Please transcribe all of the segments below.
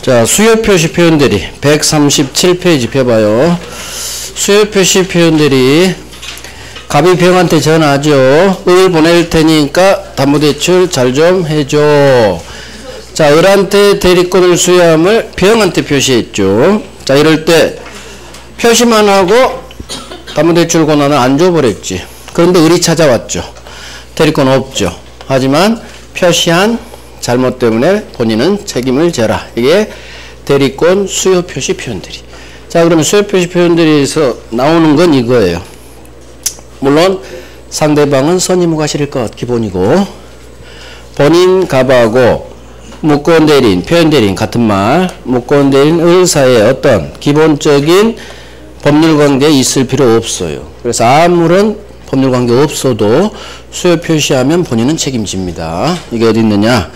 자, 수요표시 표현대리 137페이지 펴봐요. 수요표시 표현대리 갑이 병한테 전화하죠. 을 보낼 테니까 담보대출 잘 좀 해줘. 자, 을한테 대리권을 수여함을 병한테 표시했죠. 자, 이럴 때 표시만 하고 담보대출 권한을 안 줘버렸지. 그런데 을이 찾아왔죠. 대리권 없죠. 하지만 표시한 잘못 때문에 본인은 책임을 져라. 이게 대리권 수요 표시 표현들이. 자, 그러면 수요 표시 표현들이에서 나오는 건 이거예요. 물론 상대방은 선의무가 실일 것 기본이고, 본인 갑하고 무권 대리인, 표현 대리인 같은 말, 무권 대리인 을 사이에 어떤 기본적인 법률 관계 있을 필요 없어요. 그래서 아무런 법률 관계 없어도 수요 표시하면 본인은 책임집니다. 이게 어디 있느냐?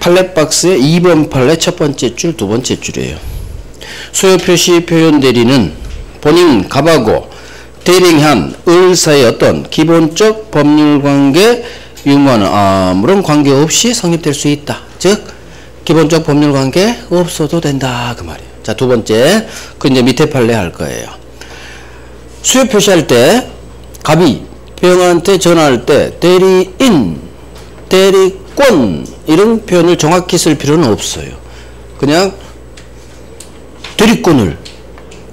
판례 박스의 2번 판례 첫 번째 줄, 두 번째 줄이에요. 수요 표시 표현 대리는 본인 갑하고 대리한 을 사이의 어떤 기본적 법률 관계 유무하는 아무런 관계 없이 성립될 수 있다. 즉 기본적 법률 관계 없어도 된다 그 말이에요. 자, 두 번째, 그 이제 밑에 판례 할 거예요. 수요 표시할 때 갑이 병한테 전화할 때 대리인, 대리권 이런 표현을 정확히 쓸 필요는 없어요. 그냥 대리권을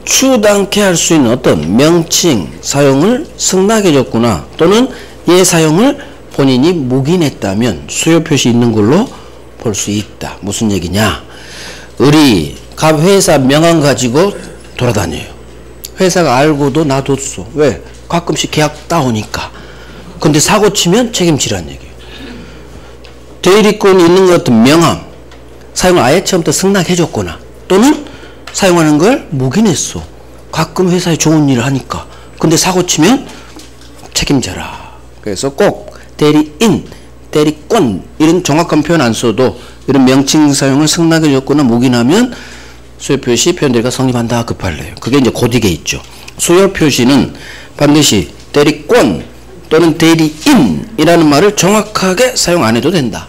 추당케 할 수 있는 어떤 명칭 사용을 승낙해 줬구나, 또는 얘 사용을 본인이 묵인했다면 수요 표시 있는 걸로 볼 수 있다. 무슨 얘기냐? 을이 갑 회사 명함 가지고 돌아다녀요. 회사가 알고도 놔뒀어. 왜? 가끔씩 계약 따오니까. 근데 사고 치면 책임지라는 얘기예요. 대리권이 있는 것 같은 명함 사용을 아예 처음부터 승낙해 줬거나, 또는 사용하는 걸 묵인했어. 가끔 회사에 좋은 일을 하니까. 근데 사고 치면 책임져라. 그래서 꼭 대리인, 대리권 이런 정확한 표현 안 써도 이런 명칭 사용을 승낙해 줬거나 묵인하면 수요 표시 표현대리가 성립한다 그 판례예요. 그게 이제 고딕에 있죠. 수요 표시는 반드시 대리권 또는 대리인이라는 말을 정확하게 사용 안 해도 된다.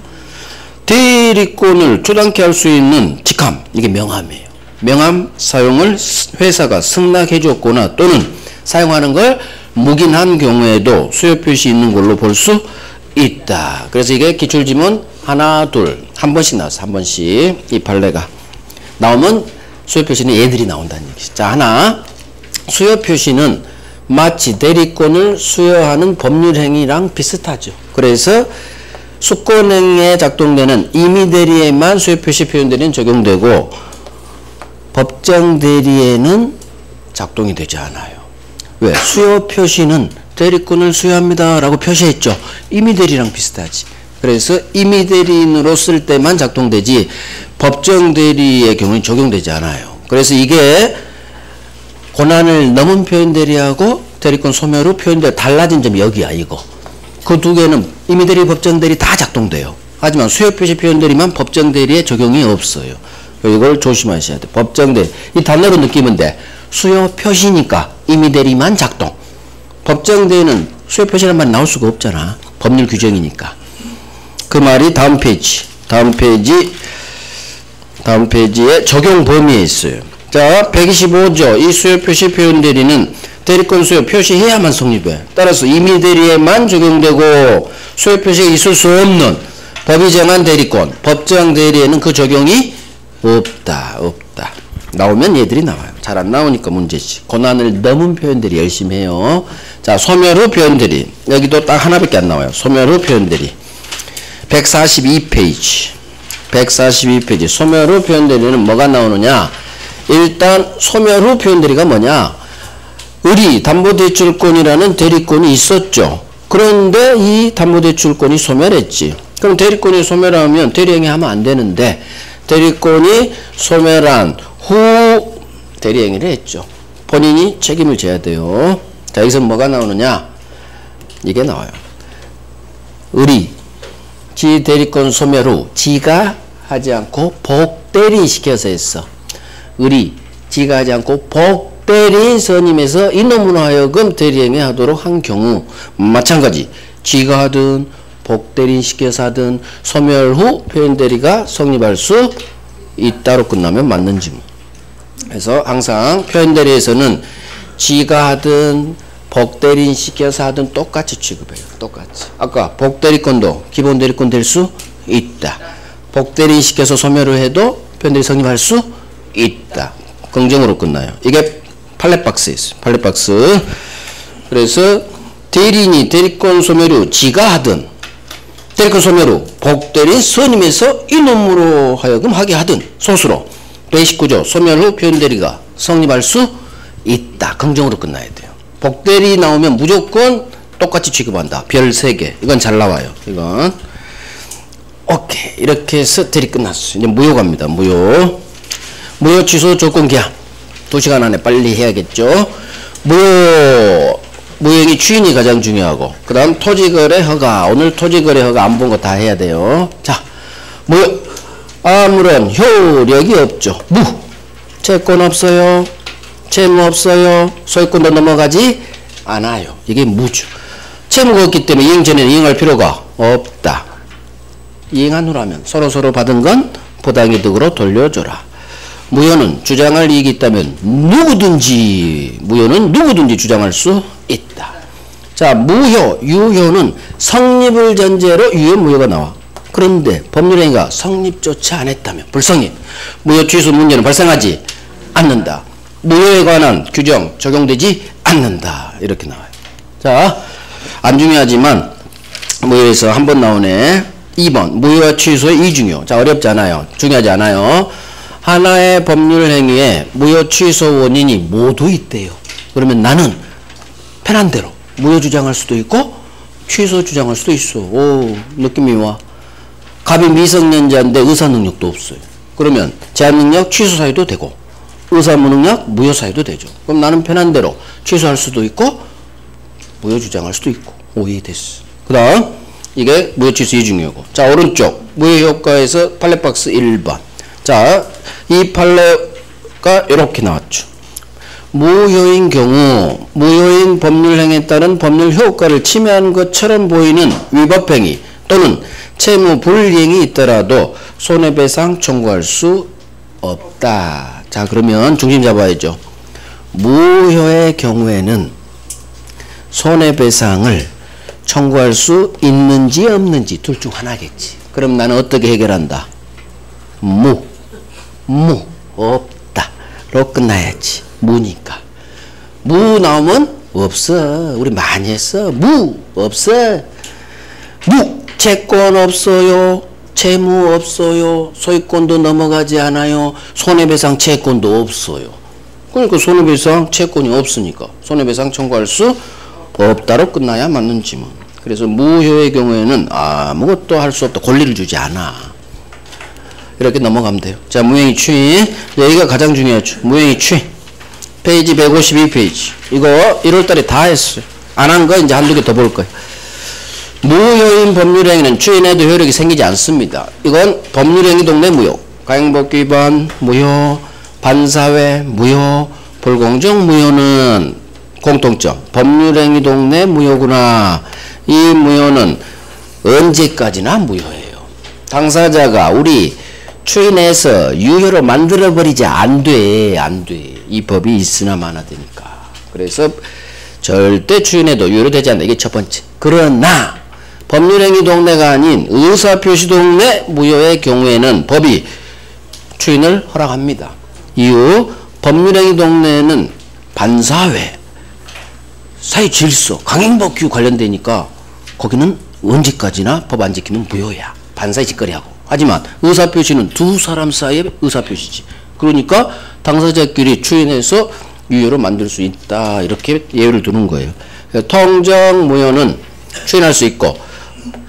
대리권을 추당케 할 수 있는 직함, 이게 명함이에요. 명함 사용을 회사가 승낙해 줬거나 또는 사용하는 걸 묵인한 경우에도 수요 표시 있는 걸로 볼 수 있다. 그래서 이게 기출지문 하나, 둘, 한 번씩 나왔어. 한 번씩. 이 판례가 나오면 수요 표시는 얘들이 나온다는 얘기죠. 자, 하나, 수요 표시는 마치 대리권을 수여하는 법률행위랑 비슷하죠. 그래서 수권행위에 작동되는 임의대리에만 수요 표시 표현대리는 적용되고 법정대리에는 작동이 되지 않아요. 왜? 수요 표시는 대리권을 수여합니다 라고 표시했죠. 임의대리랑 비슷하지. 그래서 임의대리인으로 쓸 때만 작동되지 법정대리의 경우는 적용되지 않아요. 그래서 이게 권한을 넘은 표현대리하고 대리권 소멸 후 표현대리 달라진 점이 여기야. 이거 그 두 개는 임의대리, 법정대리 다 작동돼요. 하지만 수요표시 표현대리만 법정대리에 적용이 없어요. 이걸 조심하셔야 돼. 법정대리 이 단어로 느끼면 돼. 수요표시니까 임의대리만 작동. 법정대리는 수요표시란 말이 나올 수가 없잖아. 법률 규정이니까. 그 말이 다음 페이지에 적용 범위에 있어요. 자, 125조 이 수요 표시 표현 대리는 대리권 수요 표시해야만 성립해. 따라서 임의대리에만 적용되고 수요 표시가 있을 수 없는 법이 정한 대리권, 법정 대리에는 그 적용이 없다. 나오면 얘들이 나와요. 잘 안 나오니까 문제지. 권한을 넘은 표현 대리 열심히 해요. 자, 소멸 후 표현 대리. 여기도 딱 하나밖에 안 나와요. 소멸 후 표현 대리. 142페이지. 소멸 후 표현 대리는 뭐가 나오느냐? 일단 소멸 후 표현 대리가 뭐냐? 을이 담보대출권이라는 대리권이 있었죠. 그런데 이 담보대출권이 소멸했지. 그럼 대리권이 소멸하면 대리행위 하면 안 되는데 대리권이 소멸한 후 대리행위를 했죠. 본인이 책임을 져야 돼요. 자, 여기서 뭐가 나오느냐? 이게 나와요. 을이 지 대리권 소멸 후 지가 하지 않고 복대리인 시켜서 했어. 을이 지가 하지 않고 복대리인 선임해서 이놈으로 하여금 대리행위 하도록 한 경우 마찬가지 지가 하든 복대리인 시켜서 하든 소멸 후 표현대리가 성립할 수 있다로 끝나면 맞는 지문. 그래서 항상 표현대리에서는 지가 하든 복대리인 시켜서 하든 똑같이 취급해요. 똑같이. 아까 복대리권도 기본대리권 될 수 있다. 복대리인 시켜서 소멸을 해도 표현대리 성립할 수 있다. 긍정으로 끝나요. 이게 팔렛박스에 있어요. 팔렛박스. 그래서 대리인이 대리권 소멸 후 지가 하든 대리권 소멸 후 복대리인 선임해서 이놈으로 하여금 하게 하든 소수로 제19조 소멸 후 표현대리가 성립할 수 있다. 긍정으로 끝나야 돼요. 복대리 나오면 무조건 똑같이 취급한다. 별 3개. 이건 잘 나와요. 이건 오케이. 이렇게 해서 대리 끝났어요. 이제 무효 갑니다. 무효. 무효 취소 조건 기한 2시간 안에 빨리 해야겠죠. 무효행위 추인이 가장 중요하고 그 다음 토지거래 허가. 오늘 토지거래 허가 안 본 거 다 해야 돼요. 자, 무효. 아무런 효력이 없죠. 무. 채권 없어요. 채무 없어요. 소유권도 넘어가지 않아요. 이게 무죠. 채무가 없기 때문에 이행 전에는 이행할 필요가 없다. 이행한 후라면 서로 받은 건 부당이득으로 돌려줘라. 무효는 주장할 이익이 있다면 무효는 누구든지 주장할 수 있다. 자, 무효, 유효는 성립을 전제로 유효, 무효가 나와. 그런데 법률행위가 성립조차 안 했다면 불성립. 무효 취소 문제는 발생하지 않는다. 무효에 관한 규정 적용되지 않는다. 이렇게 나와요. 자, 안 중요하지만 무효에서 한 번 나오네. 2번 무효와 취소의 이중요. 자, 어렵지 않아요. 중요하지 않아요. 하나의 법률 행위에 무효 취소 원인이 모두 있대요. 그러면 나는 편한 대로 무효 주장할 수도 있고 취소 주장할 수도 있어. 오, 느낌이 와. 갑이 미성년자인데 의사 능력도 없어요. 그러면 제한 능력 취소 사유도 되고 의사 무능력 무효 사유도 되죠. 그럼 나는 편한 대로 취소할 수도 있고 무효 주장할 수도 있고. 오, 이해됐어. 그 다음 이게 무효 취소 이중요고. 자, 오른쪽 무효 효과에서 팔렛박스 1번. 자, 이 판례가 이렇게 나왔죠. 무효인 경우 무효인 법률 행위에 따른 법률 효과를 침해한 것처럼 보이는 위법행위 또는 채무 불이행이 있더라도 손해배상 청구할 수 없다. 자, 그러면 중심 잡아야죠. 무효의 경우에는 손해배상을 청구할 수 있는지 없는지 둘 중 하나겠지. 그럼 나는 어떻게 해결한다? 없다로 끝나야지. 무니까. 무 나오면 없어. 우리 많이 했어. 없어. 채권 없어요. 채무 없어요. 소유권도 넘어가지 않아요. 손해배상 채권도 없어요. 그러니까 손해배상 채권이 없으니까 손해배상 청구할 수 없다로 끝나야 맞는 지문. 그래서 무효의 경우에는 아무것도 할 수 없다. 권리를 주지 않아. 이렇게 넘어가면 돼요. 자, 무효행위 추인. 여기가 가장 중요하죠. 무효행위 추인. 페이지 152페이지. 이거 1월달에 다 했어요. 안 한 거 이제 한두 개 더 볼 거예요. 무효인 법률행위는 추인해도 효력이 생기지 않습니다. 이건 법률행위 동네 무효. 가행법규 위반 무효. 반사회 무효. 불공정 무효는 공통점. 법률행위 동네 무효구나. 이 무효는 언제까지나 무효예요. 당사자가 우리 추인해서 유효로 만들어버리지 안 돼. 이 법이 있으나 마나 되니까. 그래서 절대 추인해도 유효로 되지 않는다. 이게 첫 번째. 그러나 법률행위 동네가 아닌 의사표시 동네 무효의 경우에는 법이 추인을 허락합니다. 이후 법률행위 동네는 반사회, 사회질서, 강행법규 관련되니까 거기는 언제까지나 법 안 지키면 무효야. 반사회 짓거리하고. 하지만 의사표시는 두 사람 사이의 의사표시지. 그러니까 당사자끼리 추인해서 유효로 만들 수 있다. 이렇게 예외를 두는 거예요. 통정무효는 추인할 수 있고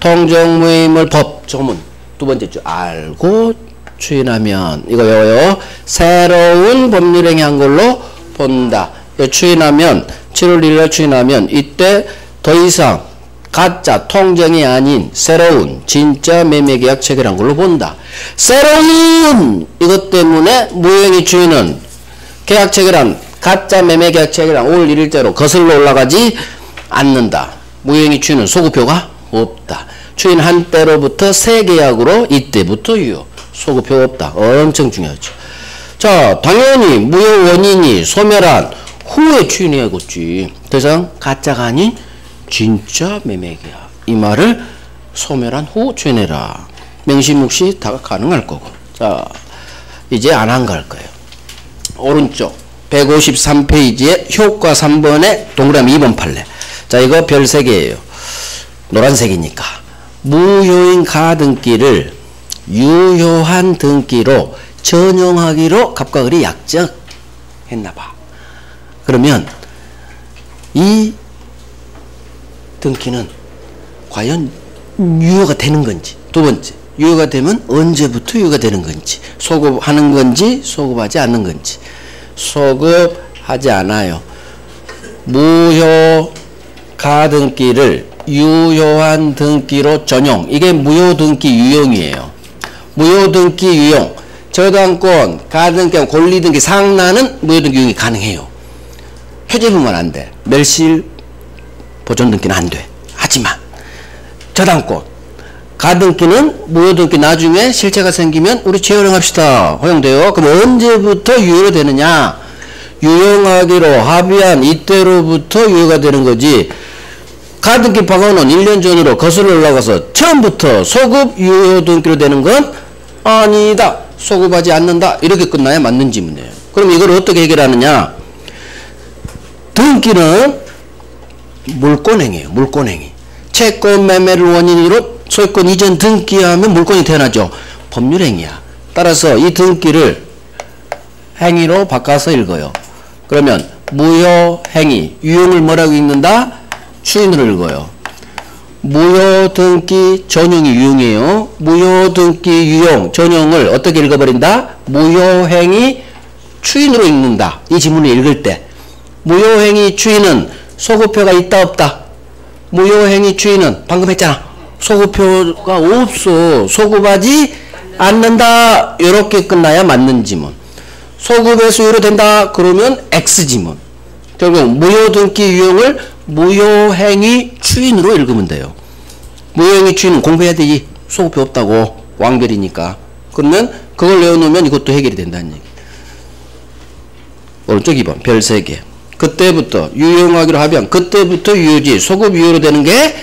통정무효임을 법 조문 두 번째 줄 알고 추인하면 이거 외워요. 새로운 법률행위 한 걸로 본다. 추인하면 7월 1일 추인하면 이때 더 이상 가짜 통정이 아닌 새로운 진짜 매매계약 체결한 걸로 본다. 새로운 이것 때문에 무효행위 추인은 계약 체결한 가짜 매매계약 체결한 5월 1일자로 거슬러 올라가지 않는다. 무효행위 추인은 소급효가 없다. 추인한 때로부터 새 계약으로 이때부터 유효. 소급효 없다. 엄청 중요하죠. 자, 당연히 무효 원인이 소멸한 후에 추인해야겠지. 더 이상 가짜가 아닌 진짜 매매계약. 이 말을 소멸한 후 추인해라. 명시묵시 다 가능할 거고. 자, 이제 안 한 거 할 거예요. 오른쪽 153페이지에 효과 3번에 동그라미 2번 판례. 자, 이거 별 3개예요. 노란색이니까. 무효인 가등기를 유효한 등기로 전용하기로 갑과 을이 약정했나봐. 그러면 이 등기는 과연 유효가 되는 건지. 두 번째, 유효가 되면 언제부터 유효가 되는 건지. 소급하는 건지 소급하지 않는 건지. 소급하지 않아요. 무효 가등기를 유효한 등기로 전용. 이게 무효등기 유용이에요. 무효등기 유용. 저당권, 가등기, 권리등기, 상란은 무효등기 유용이 가능해요. 표제부만 안 돼. 멸실 보존등기는 안 돼. 하지만 저당권, 가등기는 무효등기 나중에 실체가 생기면 우리 재활용합시다. 허용돼요. 그럼 언제부터 유효로 되느냐? 유용하기로 합의한 이때로부터 유효가 되는 거지. 가등기 방어는 1년 전으로 거슬러 올라가서 처음부터 소급 유효등기로 되는 건 아니다. 소급하지 않는다. 이렇게 끝나야 맞는 지문이에요. 그럼 이걸 어떻게 해결하느냐? 등기는 물권행위예요. 물권행위. 채권 매매를 원인으로 소유권 이전 등기하면 물권이 태어나죠. 법률행위야. 따라서 이 등기를 행위로 바꿔서 읽어요. 그러면 무효행위, 유용을 뭐라고 읽는다? 추인으로 읽어요. 무효등기 전용이 유용이에요. 무효등기 유용, 전용을 어떻게 읽어버린다? 무효행위 추인으로 읽는다. 이 지문을 읽을 때 무효행위 추인은 소급표가 있다 없다? 무효행위 추인은 방금 했잖아. 소급표가 없어. 소급하지 않는다. 이렇게 끝나야 맞는 지문. 소급에서 유효로 된다. 그러면 X지문. 결국 무효등기 유용을 무효행위 추인으로 읽으면 돼요. 무효행위 추인은 공부해야 되지. 소급표 없다고. 왕별이니까. 그러면 그걸 외워놓으면 이것도 해결이 된다는 얘기. 오른쪽 2번 별 3개. 그때부터 유용하기로 합의한 그때부터 유효지. 소급 유효로 되는 게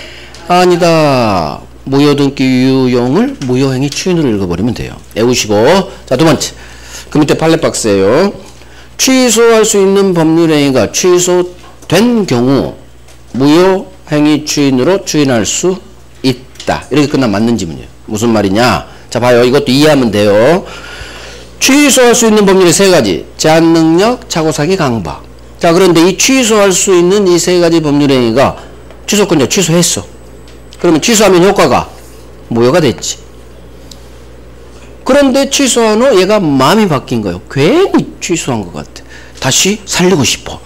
아니다. 무효등기 유용을 무효행위 추인으로 읽어버리면 돼요. 외우시고. 자, 두 번째. 그 밑에 팔레박스예요. 취소할 수 있는 법률행위가 취소된 경우 무효행위 추인으로 추인할 수 있다. 이렇게 끝나면 맞는 지문이에요. 무슨 말이냐? 자, 봐요. 이것도 이해하면 돼요. 취소할 수 있는 법률의 3가지. 제한능력, 착오사기, 강박. 자, 그런데 이 취소할 수 있는 이 3가지 법률행위가 취소권자 취소했어. 그러면 취소하면 효과가 무효가 됐지. 그런데 취소한 후 얘가 마음이 바뀐 거예요. 괜히 취소한 것 같아. 다시 살리고 싶어.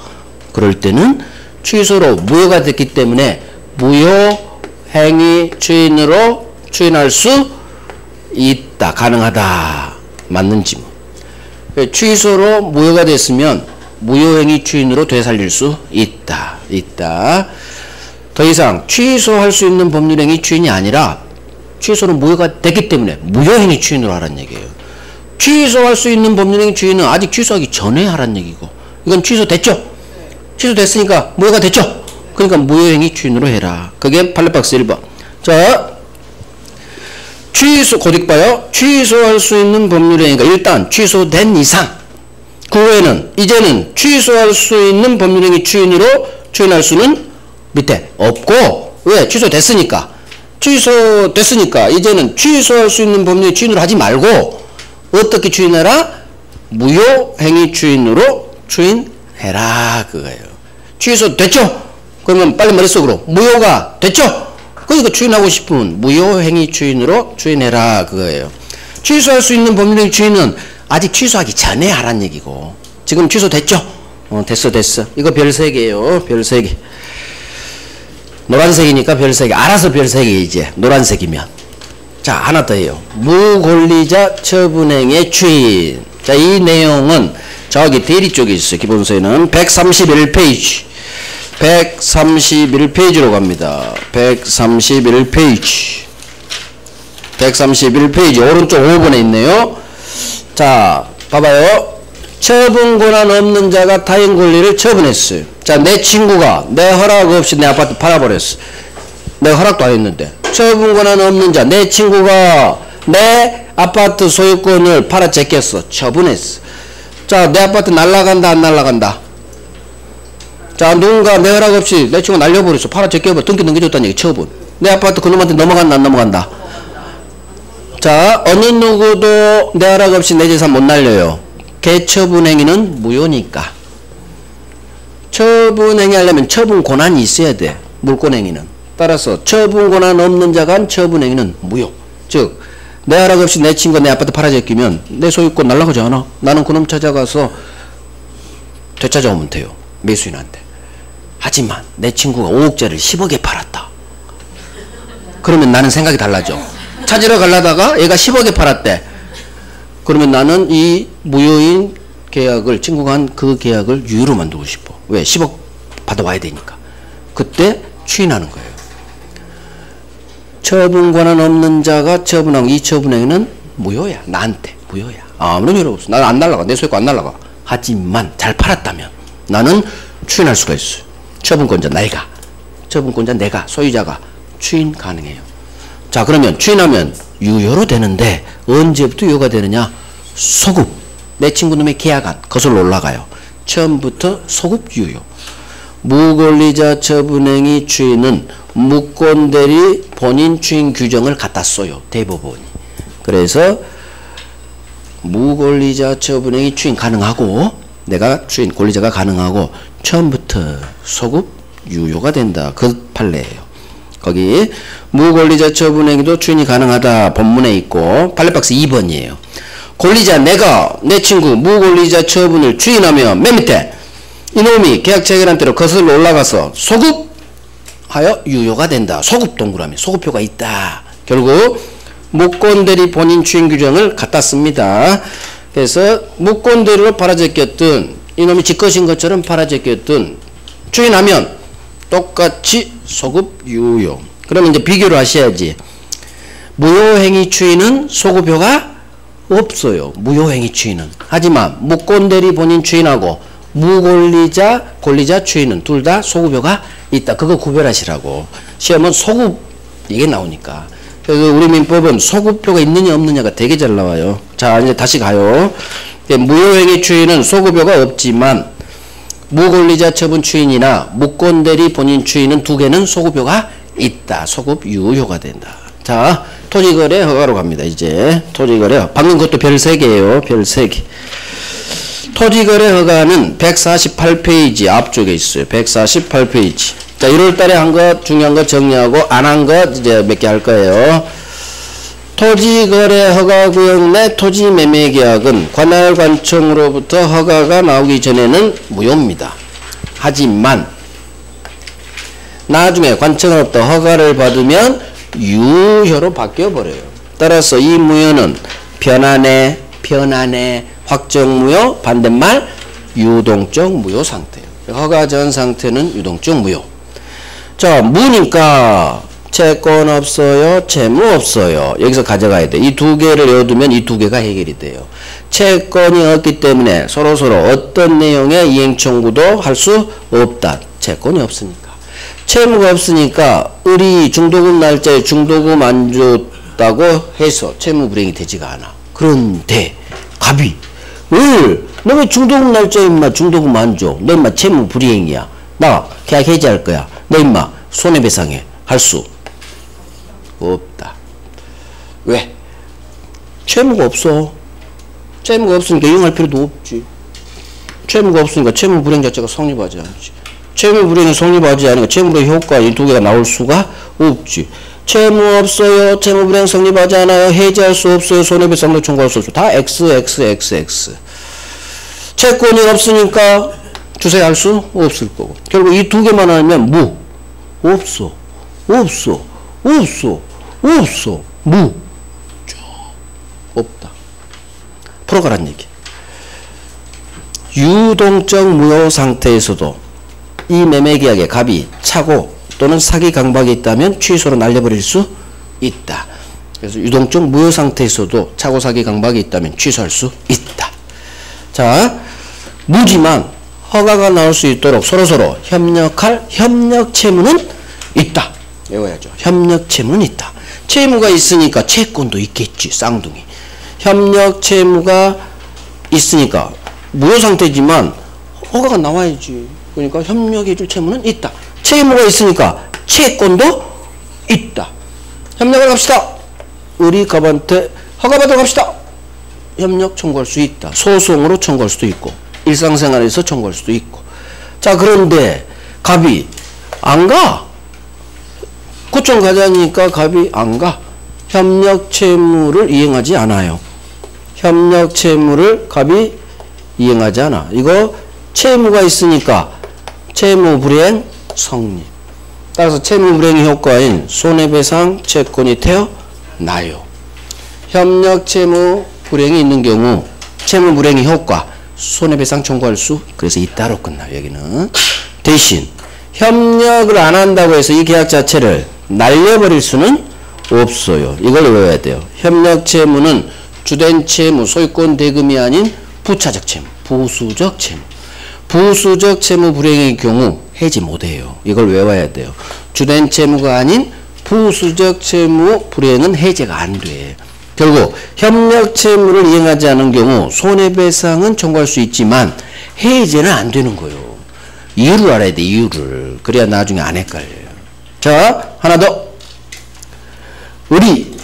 그럴 때는 취소로 무효가 됐기 때문에 무효행위 추인으로 추인할 수 있다. 가능하다. 맞는 지문. 취소로 무효가 됐으면 무효행위 추인으로 되살릴 수 있다. 더 이상 취소할 수 있는 법률행위 추인이 아니라 취소는 무효가 됐기 때문에 무효행위 추인으로 하라는 얘기예요. 취소할 수 있는 법률행위 추인은 아직 취소하기 전에 하라는 얘기고, 이건 취소됐죠? 취소됐으니까 무효가 됐죠? 그러니까 무효행위 추인으로 해라. 그게 팔레박스 1번. 자, 취소, 고딕 봐요. 취소할 수 있는 법률행위가 일단 취소된 이상, 그 후에는 이제는 취소할 수 있는 법률행위 추인으로 추인할 수는 밑에 없고, 왜? 취소됐으니까 이제는 취소할 수 있는 법률 추인으로 하지 말고 어떻게 추인해라? 무효행위 추인으로 추인해라. 그거예요. 취소됐죠? 그러면 빨리 머릿속으로 무효가 됐죠? 그러니까 추인하고 싶으면 무효행위 추인으로 추인해라. 그거예요. 취소할 수 있는 법률행위 추인은 아직 취소하기 전에 하란 얘기고, 지금 취소됐죠? 됐어. 이거 별 3개예요. 별 3개. 노란색이니까 별 3개. 알아서 별 3개 이제. 노란색이면. 자, 하나 더 해요. 무권리자 처분행위의 추인. 자, 이 내용은 저기 대리 쪽에 있어요. 기본서에는 131페이지. 131페이지로 갑니다. 131페이지. 131페이지 오른쪽 5번에 있네요. 자, 봐봐요. 처분 권한 없는 자가 타인 권리를 처분했어요. 자, 내 친구가 내 허락 없이 내 아파트 팔아버렸어. 내가 허락도 안 했는데. 처분 권한 없는 자, 내 친구가 내 아파트 소유권을 팔아 제꼈어. 처분했어. 자, 내 아파트 날라간다, 안 날라간다? 자, 누군가 내 허락 없이 내 친구 날려버렸어. 팔아 제껴버려. 등기 넘겨줬다는 얘기, 처분. 내 아파트 그놈한테 넘어간다, 안 넘어간다? 자, 어느 누구도 내 허락 없이 내 재산 못 날려요. 개처분 행위는 무효니까. 처분 행위 하려면 처분 권한이 있어야 돼. 물권 행위는. 따라서 처분 권한 없는 자가 한 처분 행위는 무효. 즉, 내 허락 없이 내 친구가 내 아파트 팔아 제끼면 내 소유권 날라가지 않아. 나는 그놈 찾아가서 되찾아오면 돼요. 매수인한테. 하지만 내 친구가 5억짜리를 10억에 팔았다. 그러면 나는 생각이 달라져. 찾으러 가려다가 얘가 10억에 팔았대. 그러면 나는 이 무효인 계약을, 친구가 한 그 계약을 유효로 만들고 싶어. 왜? 10억 받아와야 되니까. 그때 추인하는 거예요. 처분 권한 없는 자가 처분한 이 처분행위는 무효야. 나한테 무효야. 아무런 효력 없어. 나는 안 날라가. 내 소유권 안 날라가. 하지만 잘 팔았다면 나는 추인할 수가 있어요. 처분권자 내가, 처분권자 내가, 소유자가 추인 가능해요. 자, 그러면 추인하면 유효로 되는데 언제부터 유효가 되느냐? 소급. 내 친구놈의 계약안 거슬러 올라가요. 처음부터 소급 유효. 무권리자 처분행위 추인은 무권대리 본인 추인 규정을 갖다 써요. 대법원이. 그래서 무권리자 처분행위 추인 가능하고 내가 추인 권리자가 가능하고 처음부터 소급 유효가 된다. 그 판례예요. 거기 무권리자 처분행위도 추인이 가능하다 본문에 있고 판례박스 2번이에요. 권리자 내가 내 친구 무권리자 처분을 추인하면 맨 밑에 이놈이 계약 체결한 대로 거슬러 올라가서 소급하여 유효가 된다. 소급 동그라미 소급효가 있다. 결국 무권대리 본인 추인 규정을 갖다 씁니다. 그래서 무권대리로 팔아제꼈든 이놈이 지것인 것처럼 팔아제꼈든 추인하면 똑같이 소급 유효. 그러면 이제 비교를 하셔야지. 무효행위 추인은 소급효가 없어요. 무효행위 추인은. 하지만 무권대리 본인 추인하고 무권리자 권리자 추인은 둘 다 소급효가 있다. 그거 구별하시라고. 시험은 소급 이게 나오니까. 그래서 우리 민법은 소급효가 있느냐 없느냐가 되게 잘 나와요. 자, 이제 다시 가요. 무효행위 추인은 소급효가 없지만 무권리자 처분 추인이나 무권대리 본인 추인은 두 개는 소급효가 있다. 소급 유효가 된다. 자, 토지거래 허가로 갑니다. 이제 토지거래. 방금 그것도 별 3개예요. 별 3개. 토지거래 허가는 148페이지 앞쪽에 있어요. 148페이지. 자, 1월달에 한 거 중요한 거 정리하고 안 한 거 이제 몇 개 할 거예요. 토지거래 허가구역 내 토지매매계약은 관할관청으로부터 허가가 나오기 전에는 무효입니다. 하지만 나중에 관청으로부터 허가를 받으면 유효로 바뀌어버려요. 따라서 이 무효는 변환의 확정무효, 반대말 유동적 무효 상태예요. 허가 전 상태는 유동적 무효. 자, 무니까 채권 없어요, 채무 없어요. 여기서 가져가야 돼. 이 두 개를 외워두면 이 두 개가 해결이 돼요. 채권이 없기 때문에 서로서로 어떤 내용의 이행청구도 할 수 없다. 채권이 없으니까. 채무가 없으니까 을이 중도금 날짜에 중도금 안 줬다고 해서 채무 불이행이 되지가 않아. 그런데 갑이 너 왜 중도금 날짜에 임마 중도금 안 줘? 너 임마 채무 불이행이야. 나 계약 해지할 거야. 너 임마 손해배상해. 할 수 없다. 왜? 채무가 없어. 채무가 없으니까 이용할 필요도 없지. 채무가 없으니까 채무 불이행 자체가 성립하지 않지. 채무 불이행이 성립하지 않으니까 채무 불이행 효과 이 두 개가 나올 수가 없지. 채무 없어요. 채무 불이행 성립하지 않아요. 해지할 수 없어요. 손해배상도 청구할 수 없어요. 다 X. 채권이 없으니까 주세할 수 없을 거고. 결국 이 두 개만 하면 없어. 없다. 풀어가란 얘기. 유동적 무효 상태에서도 이 매매계약의 갑이 차고 또는 사기 강박이 있다면 취소로 날려버릴 수 있다. 그래서 유동적 무효 상태에서도 차고사기 강박이 있다면 취소할 수 있다. 자, 무지만 허가가 나올 수 있도록 서로서로 협력할 협력 채무는 있다. 외워야죠. 협력 채무는 있다. 채무가 있으니까 채권도 있겠지. 쌍둥이. 협력 채무가 있으니까 무효 상태지만 허가가 나와야지. 그러니까 협력해줄 채무는 있다. 채무가 있으니까 채권도 있다. 협력을 합시다. 우리 갑한테 허가받으러 갑시다. 협력 청구할 수 있다. 소송으로 청구할 수도 있고 일상생활에서 청구할 수도 있고. 자, 그런데 갑이 안 가. 구청 가자니까 갑이 안 가. 협력 채무를 이행하지 않아요. 협력 채무를 갑이 이행하지 않아. 이거 채무가 있으니까 채무 불이행 성립. 따라서 채무 불이행의 효과인 손해배상 채권이 태어나요. 협력 채무 불이행이 있는 경우 채무 불이행의 효과 손해배상 청구할 수 그래서 있다로 끝나요. 여기는 대신 협력을 안 한다고 해서 이 계약 자체를 날려버릴 수는 없어요. 이걸 외워야 돼요. 협력 채무는 주된 채무, 소유권 대금이 아닌 부차적 채무, 부수적 채무. 부수적 채무 불이행의 경우 해지 못해요. 이걸 외워야 돼요. 주된 채무가 아닌 부수적 채무 불이행은 해제가 안 돼. 결국 협력 채무를 이행하지 않은 경우 손해배상은 청구할 수 있지만 해제는 안 되는 거예요. 이유를 알아야 돼. 이유를. 그래야 나중에 안 헷갈려요. 자, 하나 더. 우리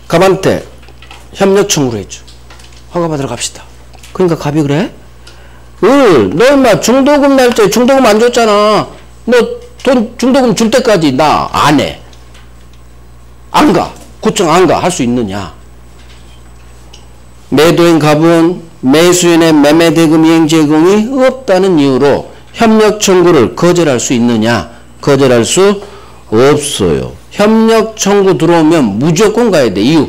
갑한테 협력 청구를 해줘. 허가받으러 갑시다. 그러니까 갑이 그래? 너 인마 중도금 날짜에 중도금 안 줬잖아. 너 돈 중도금 줄 때까지 나 안 해. 안 가. 구청 안 가. 할 수 있느냐? 매도인 갑은 매수인의 매매대금 이행 제공이 없다는 이유로 협력 청구를 거절할 수 있느냐? 거절할 수 없어요. 협력 청구 들어오면 무조건 가야 돼. 이유.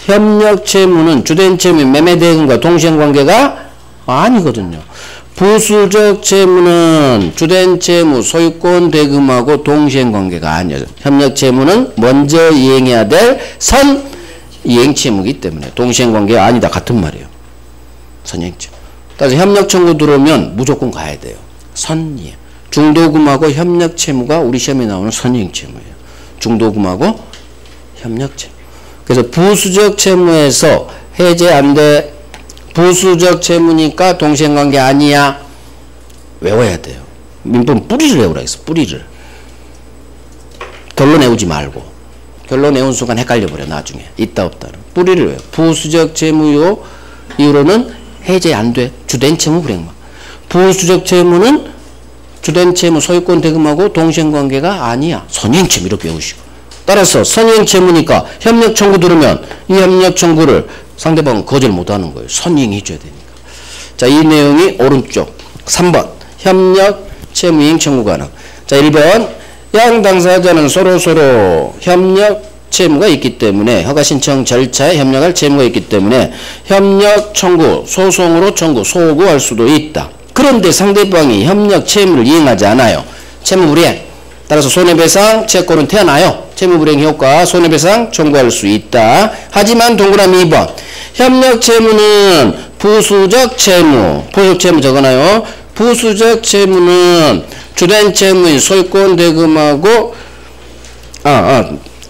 협력 채무는 주된 채무 매매대금과 동시행관계가 아니거든요. 부수적 채무는 주된 채무 소유권 대금하고 동시행관계가 아니에요. 협력 채무는 먼저 이행해야 될 선이행 채무이기 때문에 동시행관계가 아니다. 같은 말이에요. 선이행 채무. 따라서 협력 청구 들어오면 무조건 가야 돼요. 선이행. 중도금하고 협력 채무가 우리 시험에 나오는 선이행 채무예요. 중도금하고 협력 채무. 그래서 부수적 채무에서 해제 안 돼. 부수적 채무니까 동시행관계 아니야. 외워야 돼요. 민법 뿌리를 외우라 했어. 뿌리를. 결론 외우지 말고. 결론 외운 순간 헷갈려버려. 나중에. 있다 없다는. 뿌리를 외워. 부수적 채무요 이후로는 해제 안 돼. 주된 채무 불이행만. 부수적 채무는 주된 채무 소유권 대금하고 동시행관계가 아니야. 선이행 채무 이렇게 외우시고. 따라서 선이행 채무니까 협력 청구 들으면 이 협력 청구를 상대방은 거절 못하는 거예요. 선이행 해줘야 되니까. 자, 이 내용이 오른쪽 3번 협력 채무 이행 청구 가능. 자, 1번 양 당사자는 서로서로 협력 채무가 있기 때문에 허가 신청 절차에 협력할 채무가 있기 때문에 협력 청구, 소송으로 청구, 소구할 수도 있다. 그런데 상대방이 협력 채무를 이행하지 않아요. 채무 불이행. 따라서 손해배상 채권은 태어나요. 채무불이행 효과 손해배상 청구할 수 있다. 하지만 동그라미 2번 협력 채무는 부수적 채무. 부수적 채무 적어놔요. 부수적 채무는 주된 채무인 소유권 대금하고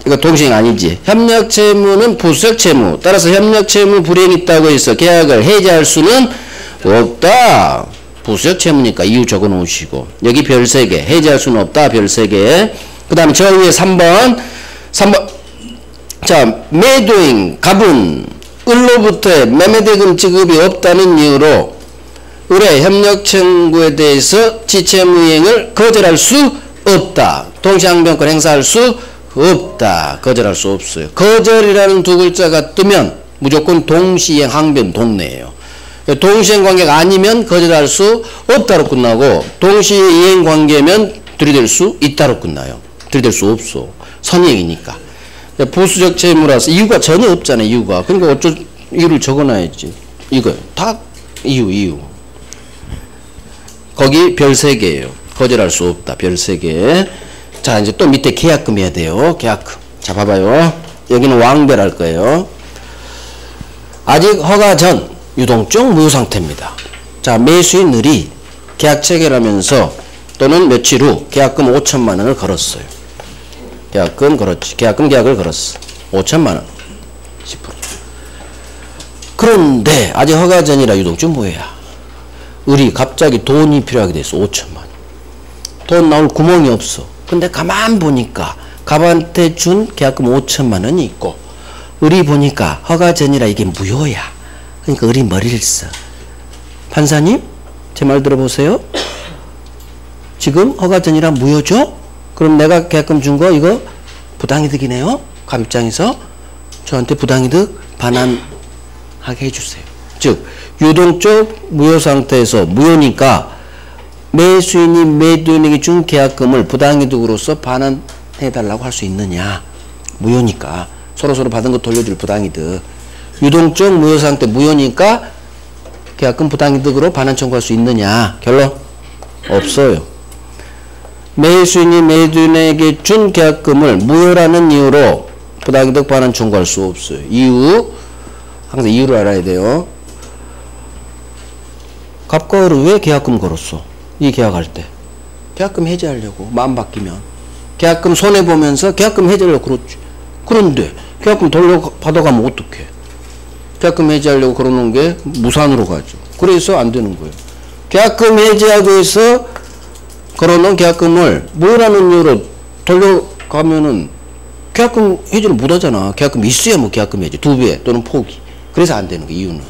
이거 동시행 아니지. 협력 채무는 부수적 채무. 따라서 협력 채무 불이행 있다고 해서 계약을 해지할 수는 없다. 부수적 채무니까 이유 적어 놓으시고 여기 별 3개 해지할 수는 없다. 별 3개. 그 다음에 저 위에 3번 자, 매도인 갑은 을로부터의 매매대금 지급이 없다는 이유로 을의 협력 청구에 대해서 지채무이행을 거절할 수 없다. 동시항변권 행사할 수 없다. 거절할 수 없어요. 거절이라는 두 글자가 뜨면 무조건 동시행 항변 동네예요. 동시행관계가 아니면 거절할 수 없다로 끝나고 동시이행관계면 들이댈 수 있다로 끝나요. 들이댈 수 없어. 선이행이니까. 부수적 채무라서 이유가 전혀 없잖아요. 이유가. 그러니까 어쩔 이유를 적어놔야지. 이거 다 이유. 거기 별 3개예요. 거절할 수 없다. 별 3개. 자, 이제 또 밑에 계약금 해야 돼요. 계약금. 자, 봐봐요. 여기는 왕별할 거예요. 아직 허가 전 유동적 무효 상태입니다. 자, 매수인들이 계약 체결하면서 또는 며칠 후 계약금 5천만 원을 걸었어요. 계약금 걸었지. 계약을 걸었어. 5천만 원. 10%. 그런데 아직 허가 전이라 유동적 무효야. 우리 갑자기 돈이 필요하게 돼서 5천만 원. 돈 나올 구멍이 없어. 근데 가만 보니까 갑한테 준 계약금 5천만 원이 있고 우리 보니까 허가 전이라 이게 무효야. 그러니까 우리 머리를 써. 판사님, 제 말 들어보세요. 지금 허가 전이라 무효죠? 그럼 내가 계약금 준 거 이거 부당이득이네요. 갑 입장에서 저한테 부당이득 반환하게 해주세요. 즉 유동적 무효 상태에서 무효니까 매수인이 매도인에게 준 계약금을 부당이득으로서 반환해달라고 할 수 있느냐. 무효니까 서로서로 받은 거 돌려줄 부당이득. 유동적 무효 상태 무효니까 계약금 부당이득으로 반환 청구할 수 있느냐. 결론 없어요. 매수인이 매도인에게 준 계약금을 무효라는 이유로 부당이득 반환 청구할 수 없어요. 이유, 항상 이유를 알아야 돼요. 갑과 을은 왜 계약금 걸었어? 이 계약할 때 계약금 해지하려고. 마음 바뀌면 계약금 손해보면서 계약금 해지하려고 그렇지. 그런데 계약금 돌려받아가면 어떡해? 계약금 해지하려고 걸어놓은 게 무산으로 가죠. 그래서 안 되는 거예요. 계약금 해지하기 위해서 걸어놓은 계약금을 무효라는 이유로 돌려가면은 계약금 해지를 못하잖아. 계약금 있어야 뭐 계약금 해지 2배 또는 포기. 그래서 안 되는 거 이유는.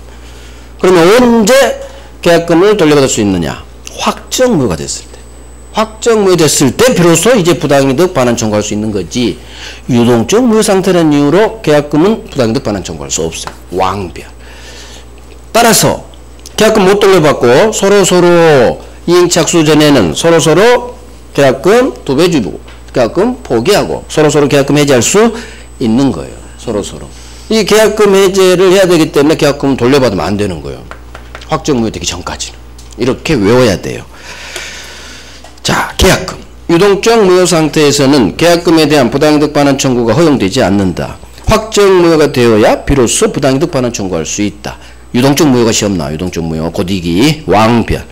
그러면 언제 계약금을 돌려받을 수 있느냐? 확정 무효가 됐을 때. 확정 무효 됐을 때 비로소 이제 부당이득 반환 청구할 수 있는 거지. 유동적 무효 상태라는 이유로 계약금은 부당이득 반환 청구할 수 없어요. 왕별. 따라서 계약금 못 돌려받고 서로서로 이행착수 전에는 서로서로 계약금 2배 주고 계약금 포기하고 서로서로 계약금 해지할 수 있는 거예요. 서로서로. 이 계약금 해제를 해야 되기 때문에 계약금을 돌려받으면 안 되는 거예요. 확정 무효되기 전까지는. 이렇게 외워야 돼요. 자, 계약금. 유동적 무효 상태에서는 계약금에 대한 부당이득 반환 청구가 허용되지 않는다. 확정 무효가 되어야 비로소 부당이득 반환 청구할 수 있다. 유동적 무효가 시험 나와. 유동적 무효. 곧이기 왕별.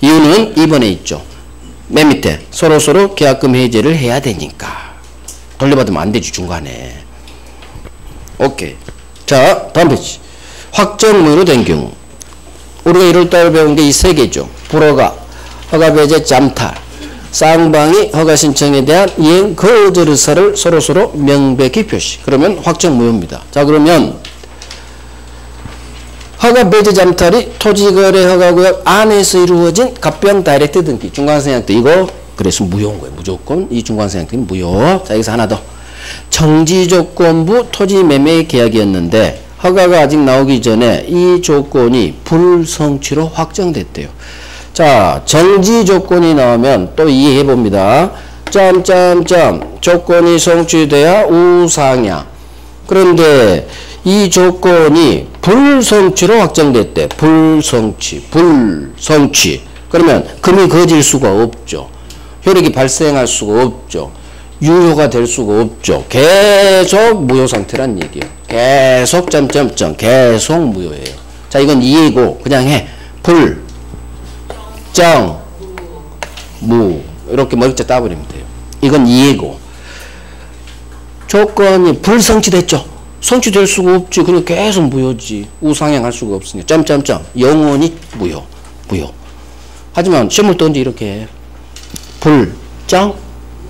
이유는 2번에 있죠. 맨 밑에 서로서로 계약금 해제를 해야 되니까. 돌려받으면 안 되지 중간에. 오케이. 자, 다음 페이지. 확정 무효로 된 경우. 우리가 1월달 배운 게 이 3개죠. 불허가, 허가배제 잠탈, 쌍방이 허가 신청에 대한 이행 거절 의사를 서로서로 명백히 표시. 그러면 확정 무효입니다. 자, 그러면 허가 배제 잠탈이 토지거래 허가구역 안에서 이루어진 갑병 다이렉트 등기 중간생략 등 이거 그래서 무효인 거예요. 무조건 이 중간생략 등이 무효. 자, 여기서 하나 더. 정지조건부 토지매매 계약이었는데 허가가 아직 나오기 전에 이 조건이 불성취로 확정됐대요. 자, 정지조건이 나오면 또 이해해 봅니다. 조건이 성취돼야 우상향. 그런데 이 조건이 불성취로 확정됐대. 불성취. 그러면 금이 거질 수가 없죠. 효력이 발생할 수가 없죠. 유효가 될 수가 없죠. 계속 무효 상태란 얘기예요. 계속 계속 무효예요. 자, 이건 이해고 그냥 해. 무 이렇게 머리자 따버리면 돼요. 이건 이해고. 조건이 불성취됐죠. 성취될 수가 없지. 그냥 계속 무효지. 우상향할 수가 없으니까. 영원히 무효. 하지만 시험을 던지 이렇게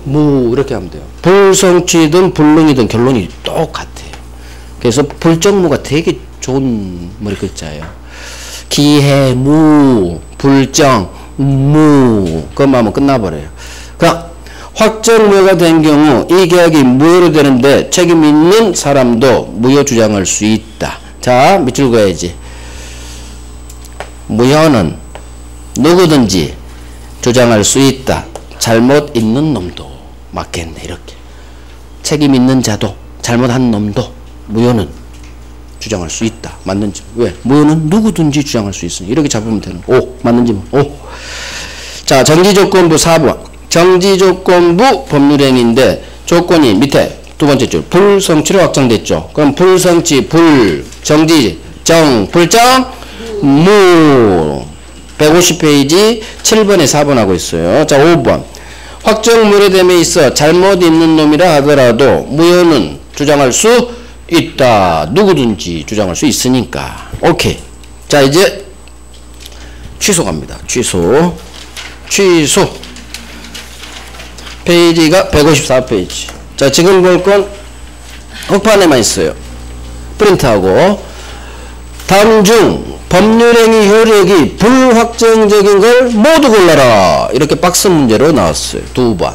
무 이렇게 하면 돼요. 불성취든 불능이든 결론이 똑같아요. 그래서 불정무가 되게 좋은 머리 글자예요. 기해무, 불정무 그것만 하면 끝나버려요. 그럼 확정무효가 된 경우 이 계약이 무효로 되는데 책임 있는 사람도 무효 주장할 수 있다. 자, 밑줄 그어야지. 무효는 누구든지 주장할 수 있다. 잘못 있는 놈도 맞겠네. 이렇게 책임 있는 자도 잘못한 놈도 무효는 주장할 수 있다. 맞는지. 왜? 무효는 누구든지 주장할 수 있으니 이렇게 잡으면 되는. 맞는지. 자, 정지조건부 4번. 정지조건부 법률행위인데 조건이 밑에 두 번째 줄 불성취로 확정됐죠. 그럼 불성취, 불, 정지, 정, 불정, 무. 150페이지 7번에 4번 하고 있어요. 자, 5번. 확정 무효됨에 있어 잘못 있는 놈이라 하더라도 무효는 주장할 수 있다. 누구든지 주장할 수 있으니까. 오케이. 자, 이제 취소 갑니다. 취소. 페이지가 154페이지. 자, 지금 볼 건 흑판에만 있어요. 프린트하고. 다음 중 법률행위 효력이 불확정적인 걸 모두 골라라. 이렇게 박스 문제로 나왔어요. 2번.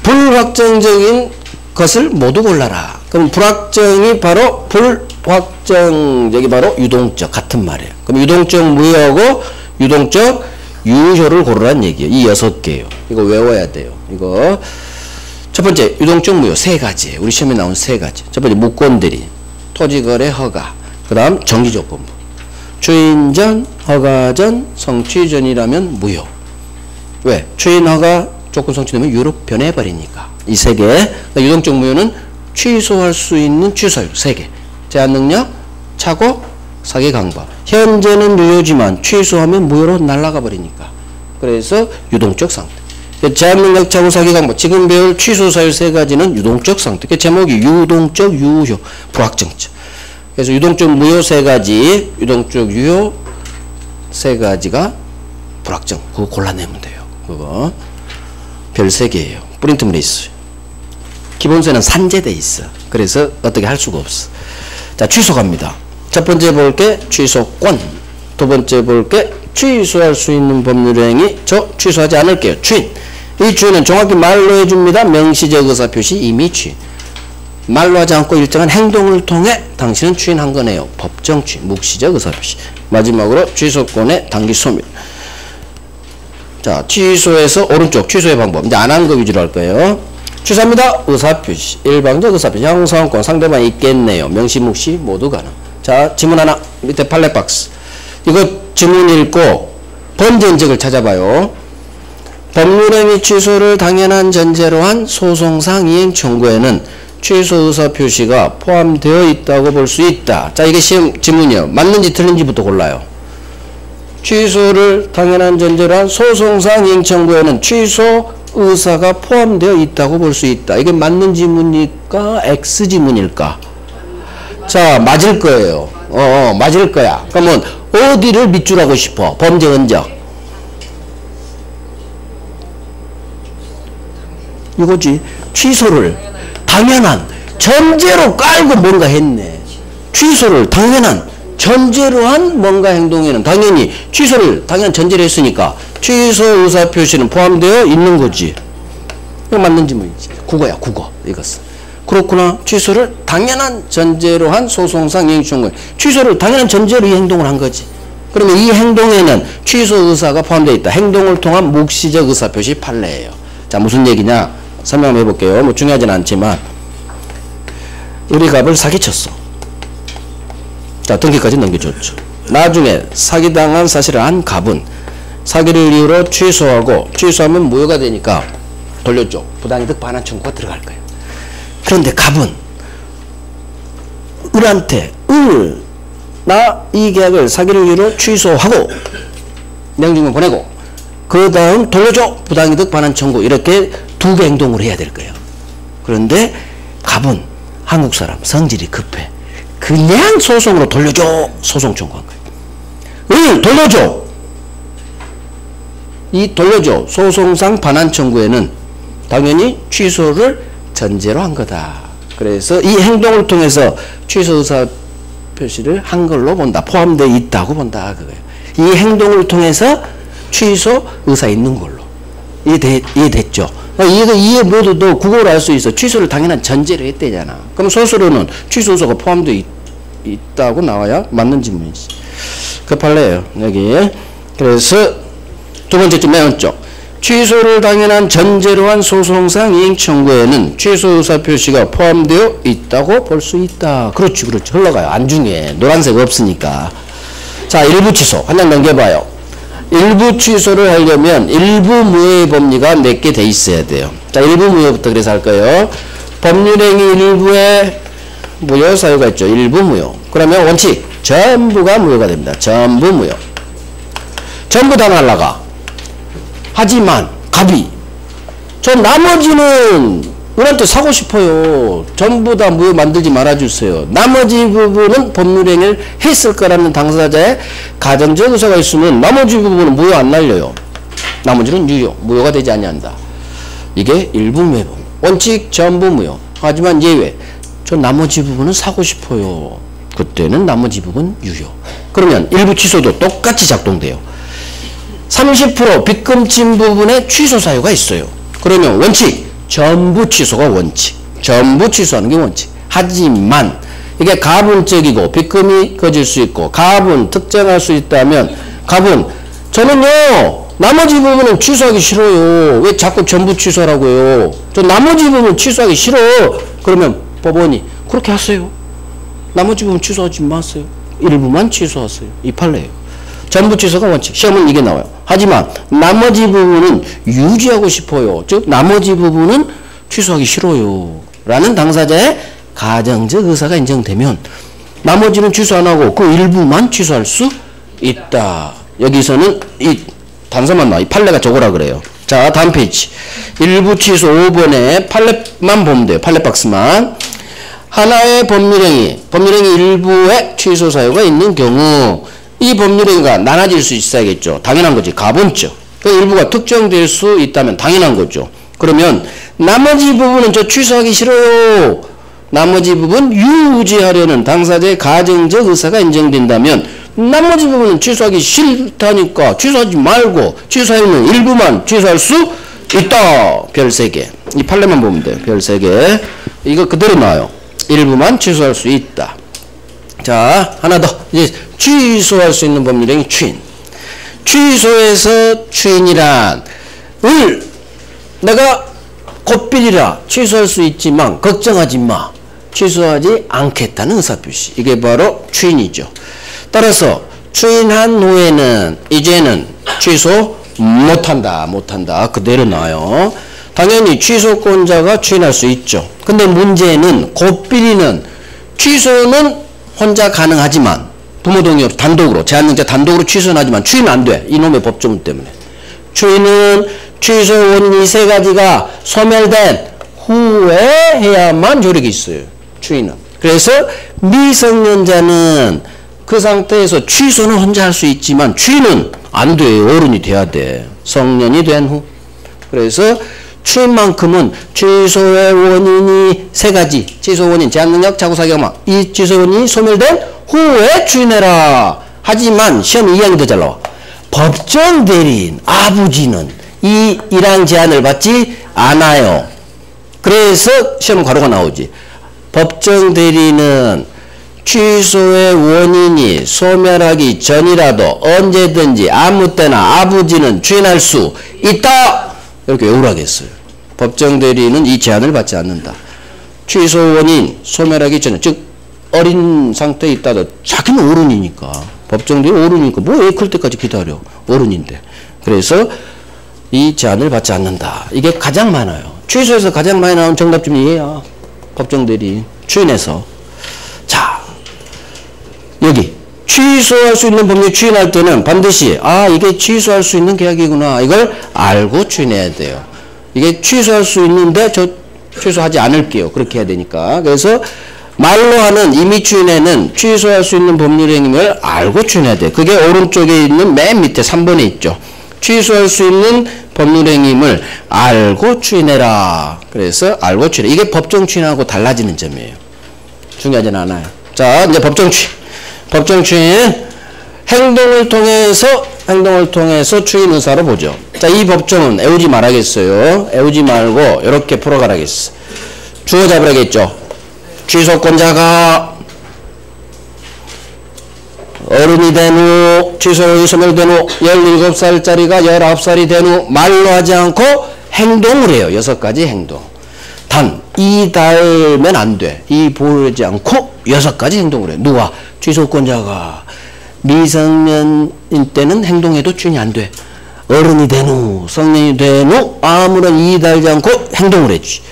불확정적인 것을 모두 골라라. 그럼 불확정이 바로 불확정적이 바로 유동적 같은 말이에요. 그럼 유동적 무효하고 유동적 유효를 고르라는 얘기예요. 이 6개요. 이거 외워야 돼요. 이거 첫 번째 유동적 무효 3가지. 우리 시험에 나온 3가지. 첫 번째 무권대리, 토지거래 허가, 그 다음 정지조건부. 추인전, 허가전, 성취전이라면 무효. 왜? 추인, 허가, 조건 성취되면 유로 변해버리니까. 이 3개. 그러니까 유동적 무효는 취소할 수 있는 취소율 3개. 제한 능력, 착오, 사기 강박. 현재는 유효지만 취소하면 무효로 날아가 버리니까. 그래서 유동적 상태. 제한 능력, 착오, 사기 강박. 지금 배울 취소 사유 3가지는 유동적 상태. 그 제목이 유동적 유효 불확정적. 그래서 유동적 무효 3가지, 유동적 유효 3가지가 불확정. 그거 골라내면 돼요. 그거 별 3개예요. 프린트물에 있어요. 기본서는 산재돼 있어. 그래서 어떻게 할 수가 없어. 자, 취소 갑니다. 첫 번째 볼게 취소권. 두 번째 볼게 취소할 수 있는 법률행위. 저 취소하지 않을게요. 추인. 이 추인은 정확히 말로 해줍니다. 명시적 의사표시 이미 추인. 말로 하지 않고 일정한 행동을 통해 당신은 추인한 거네요. 법정 추인, 묵시적 의사표시. 마지막으로 취소권의 단기 소멸. 자, 취소에서 오른쪽 취소의 방법. 이제 안 한 거 위주로 할 거예요. 취소합니다. 의사표시. 일방적 의사표시. 형성권 상대방이 있겠네요. 명시, 묵시 모두 가능. 자, 지문 하나. 밑에 팔레박스. 이거 지문 읽고 번전적을 찾아봐요. 법률행위 취소를 당연한 전제로 한 소송상 이행 청구에는 취소 의사 표시가 포함되어 있다고 볼 수 있다. 자, 이게 시험 지문이요. 맞는지 틀린지부터 골라요. 취소를 당연한 전제로 한 소송상 이행 청구에는 취소 의사가 포함되어 있다고 볼 수 있다. 이게 맞는 지문일까? X 지문일까? 자, 맞을 거예요. 맞을 거야. 그러면 어디를 밑줄 하고 싶어? 범죄 흔적. 이거지. 취소를 당연한 전제로 깔고 뭔가 했네. 취소를 당연한 전제로 한 뭔가 행동에는 당연히 취소를 당연한 전제로 했으니까 취소 의사 표시는 포함되어 있는 거지. 이거 맞는 지문이지. 국어야, 국어. 이것은. 그렇구나. 취소를 당연한 전제로 한 소송상 이행 청구에 취소를 당연한 전제로 이 행동을 한 거지. 그러면 이 행동에는 취소 의사가 포함되어 있다. 행동을 통한 묵시적 의사 표시 판례예요. 자, 무슨 얘기냐? 설명 한번 해볼게요. 뭐 중요하진 않지만 우리 갑을 사기쳤어. 자, 등기까지 넘겨줬죠. 나중에 사기당한 사실을 안 갑은 사기를 이유로 취소하고 취소하면 무효가 되니까 돌려줘. 부당이득 반환 청구가 들어갈 거예요. 그런데 갑은 을한테 나 이 계약을 사기를 이유로 취소하고 명중을 보내고 그 다음 돌려줘. 부당이득 반환 청구. 이렇게 두 개 행동을 해야 될 거예요. 그런데 갑은 한국 사람 성질이 급해. 그냥 소송으로 돌려줘. 소송 청구한 거예요. 돌려줘. 이 돌려줘. 소송상 반환 청구에는 당연히 취소를 전제로 한 거다. 그래서 이 행동을 통해서 취소 의사 표시를 한 걸로 본다. 포함되어 있다고 본다. 그거예요. 이 행동을 통해서 취소 의사 있는 걸로. 이해됐죠? 이해 모두도 국어로 알 수 있어. 취소를 당연한 전제로 했대잖아. 그럼 소수로는 취소 의사가 포함되어 있다고 나와야 맞는 지문이지. 그 판례예요. 여기. 그래서 두 번째 좀 맨 쪽. 취소를 당연한 전제로 한 소송상 이행 청구에는 취소 의사 표시가 포함되어 있다고 볼 수 있다. 그렇지, 그렇지. 흘러가요. 안중에 노란색 없으니까. 자, 일부 취소. 한 장 넘겨봐요. 일부 취소를 하려면 일부 무효의 법리가 몇 개 돼 있어야 돼요. 자, 일부 무효부터 그래서 할 거예요. 법률행위 일부에 무효 사유가 있죠. 일부 무효. 그러면 원칙 전부가 무효가 됩니다. 전부 무효. 전부 다 날라가. 하지만 갑이 저 나머지는 우리한테 사고 싶어요. 전부 다 무효 만들지 말아주세요. 나머지 부분은 법률행위를 했을 거라는 당사자의 가정적 의사가 있으면 나머지 부분은 무효 안 날려요. 나머지는 유효, 무효가 되지 아니한다. 이게 일부 무효. 원칙 전부 무효. 하지만 예외. 저 나머지 부분은 사고 싶어요. 그때는 나머지 부분 유효. 그러면 일부 취소도 똑같이 작동돼요. 30% 빚금친 부분에 취소 사유가 있어요. 그러면 원칙 전부 취소가 원칙. 전부 취소하는 게 원칙. 하지만 이게 가분적이고 빚금이 거질 수 있고 가분 특정할 수 있다면 가분 저는요 나머지 부분은 취소하기 싫어요. 왜 자꾸 전부 취소하라고요? 저 나머지 부분 취소하기 싫어. 그러면 법원이 그렇게 하세요. 나머지 부분 취소하지 마세요. 일부만 취소하세요. 이 판례예요. 전부 취소가 원칙. 시험은 이게 나와요. 하지만 나머지 부분은 유지하고 싶어요. 즉 나머지 부분은 취소하기 싫어요. 라는 당사자의 가정적 의사가 인정되면 나머지는 취소 안 하고 그 일부만 취소할 수 있다. 여기서는 이 단서만 나와. 이 판례가 저거라 그래요. 자, 다음 페이지. 일부 취소 5번에 판례만 보면 돼요. 판례 박스만. 하나의 법률행위 일부에 취소 사유가 있는 경우 이 법률행위가 나눠질 수 있어야겠죠. 당연한 거지. 가분적. 그 일부가 특정될 수 있다면 당연한 거죠. 그러면 나머지 부분은 저 취소하기 싫어요. 나머지 부분 유지하려는 당사자의 가정적 의사가 인정된다면 나머지 부분은 취소하기 싫다니까 취소하지 말고 취소하는 일부만 취소할 수 있다. 별 3개. 이 판례만 보면 돼요. 별 3개. 이거 그대로 나와요. 일부만 취소할 수 있다. 자, 하나 더. 이제 취소할 수 있는 법률행위 추인. 취소해서 추인이란 을 내가 곧비리라 취소할 수 있지만 걱정하지 마. 취소하지 않겠다는 의사표시. 이게 바로 추인이죠. 따라서 추인한 후에는 이제는 취소 못한다. 그대로 나와요. 당연히 취소권자가 추인할 수 있죠. 근데 문제는 곧비리는 취소는 혼자 가능하지만 부모 동의 없이 단독으로 제한능자 단독으로 취소는 하지만 추인은 안 돼. 이놈의 법조문 때문에. 추인은 취소 원인이 3가지가 소멸된 후에 해야만 효력이 있어요. 추인은. 그래서 미성년자는 그 상태에서 취소는 혼자 할 수 있지만 추인은 안 돼요. 어른이 돼야 돼. 성년이 된 후. 그래서 추인만큼은 취소의 원인이 3가지. 취소 원인, 제한능력, 자구사기가 이 취소 원인이 소멸된 후에 추인해라. 하지만 시험 2항이 더 잘 나와. 법정 대리인, 아버지는 이 1항 제한을 받지 않아요. 그래서 시험 괄호가 나오지. 법정 대리인은 취소의 원인이 소멸하기 전이라도 언제든지 아무 때나 아버지는 추인할 수 있다. 이렇게 외우라겠어요. 법정 대리인은 이 제한을 받지 않는다. 취소 원인 소멸하기 전에 즉 어린 상태에 있다도 자기는 어른이니까 법정 대리인 어른이니까 뭐 애 클 때까지 기다려. 어른인데. 그래서 이 제한을 받지 않는다. 이게 가장 많아요. 취소에서 가장 많이 나온 정답 좀 이해야. 법정 대리인 추인해서. 자, 여기 취소할 수 있는 법률 추인할 때는 반드시 이게 취소할 수 있는 계약이구나. 이걸 알고 추인해야 돼요. 이게 취소할 수 있는데 저 취소하지 않을게요. 그렇게 해야 되니까. 그래서 말로 하는 임의 추인에는 취소할 수 있는 법률행위를 알고 추인해야 돼요. 그게 오른쪽에 있는 맨 밑에 3번에 있죠. 취소할 수 있는 법률행위를 알고 추인해라. 그래서 알고 추인. 이게 법정 추인하고 달라지는 점이에요. 중요하지는 않아요. 자, 이제 법정 추인. 법정 추인. 행동을 통해서 추인 의사로 보죠. 자, 이 법정은 애우지 말아야겠어요. 애우지 말고 이렇게 풀어가라겠어. 주어 잡으라겠죠. 취소권자가 어른이 된 후, 취소가 소멸된 후 17살짜리가 19살이 된 후 말로 하지 않고 행동을 해요. 6가지 행동. 단, 이 달면 안 돼. 이 보지 않고 6가지 행동을 해. 누가? 취소권자가. 미성년인 때는 행동해도 추인이 안 돼. 어른이 된 후, 성년이 된 후 아무런 이의 달지 않고 행동을 해주지.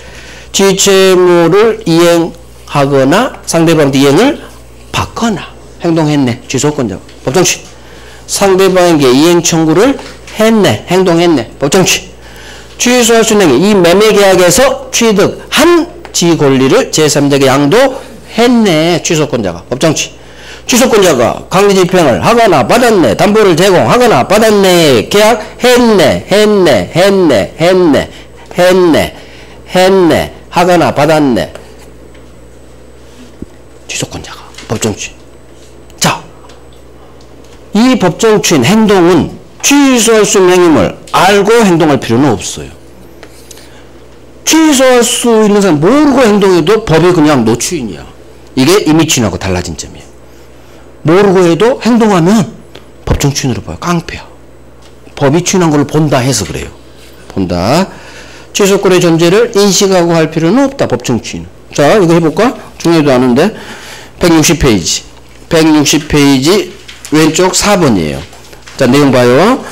지체모를 이행하거나 상대방한테 이행을 받거나 행동했네. 취소권자가. 법정취인. 상대방에게 이행 청구를 했네. 행동했네. 법정취인. 취소할 수 있는 게 이 매매계약에서 취득한 지 권리를 제3자에게 양도했네. 취소권자가. 법정취인. 취소권자가 강제집행을 하거나 받았네. 담보를 제공하거나 받았네. 계약했네. 했네. 하거나 받았네. 취소권자가. 법정취인. 자, 이 법정취인 행동은 취소할 수 있는 행위를 알고 행동할 필요는 없어요. 취소할 수 있는 사람 모르고 행동해도 법이 그냥 노취인이야. 이게 임의취인하고 달라진 점이에요. 모르고 해도 행동하면 법정취인으로 봐요. 깡패야. 법이 취인한 걸 본다 해서 그래요. 본다. 취소권의 존재를 인식하고 할 필요는 없다. 법정취인. 자, 이거 해볼까? 중요하지도 않은데 160페이지. 160페이지 왼쪽 4번이에요. 자, 내용 봐요.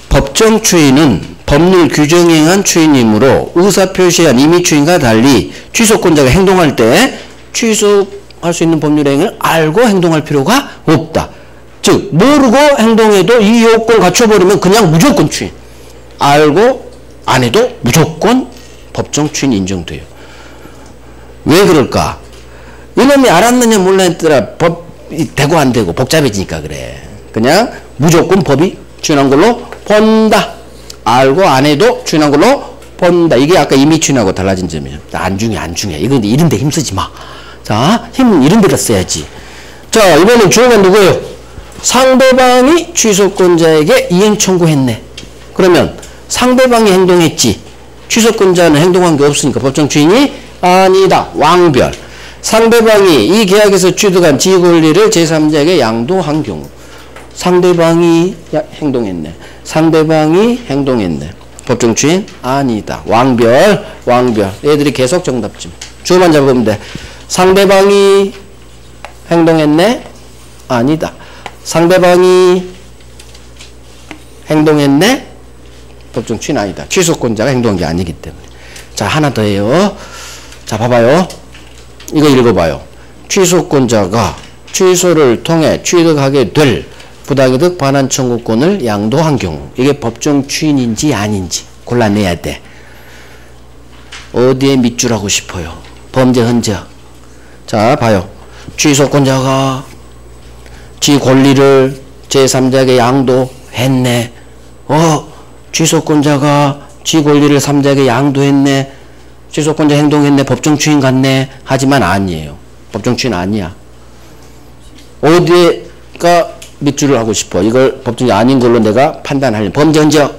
법정취인은 법률 규정에 의한 취인이므로 의사표시한 임의취인과 달리 취소권자가 행동할 때 취소할 수 있는 법률 행위를 알고 행동할 필요가 없다. 즉 모르고 행동해도 이 요건을 갖춰버리면 그냥 무조건 취인. 알고 안 해도 무조건 법정취인 인정돼요. 왜 그럴까? 이놈이 알았느냐 몰랐더라. 법이 되고 안 되고 복잡해지니까 그래. 그냥 무조건 법이 취인한 걸로 본다. 알고 안 해도 취인한 걸로 본다. 이게 아까 임의취인하고 달라진 점이에요. 안 중요해. 이건 이런데 힘쓰지 마. 자, 힘은 이런 데다 써야지. 자, 이번엔 주어가 누구예요? 상대방이 취소권자에게 이행 청구했네. 그러면 상대방이 행동했지. 취소권자는 행동한 게 없으니까 법정취인이 아니다. 왕별. 상대방이 이 계약에서 취득한 지권리를 제3자에게 양도한 경우. 상대방이 행동했네. 법정취인 아니다. 왕별. 얘들이 계속 정답쯤. 주어만 잡으면 돼. 상대방이 행동했네? 아니다. 상대방이 행동했네? 법정취인 아니다. 취소권자가 행동한 게 아니기 때문에. 자, 하나 더 해요. 자, 봐봐요. 이거 읽어봐요. 취소권자가 취소를 통해 취득하게 될 부당이득 반환 청구권을 양도한 경우. 이게 법정취인인지 아닌지 골라내야 돼. 어디에 밑줄 하고 싶어요? 범죄 흔적. 자, 봐요. 취소권자가 지 권리를 제3자에게 양도했네. 취소권자가 지 권리를 3자에게 양도했네. 취소권자 행동했네. 법정취인 같네. 하지만 아니에요. 법정취인 아니야. 어디가 밑줄을 하고 싶어? 이걸 법정이 아닌 걸로 내가 판단하려면 범죄 흔적.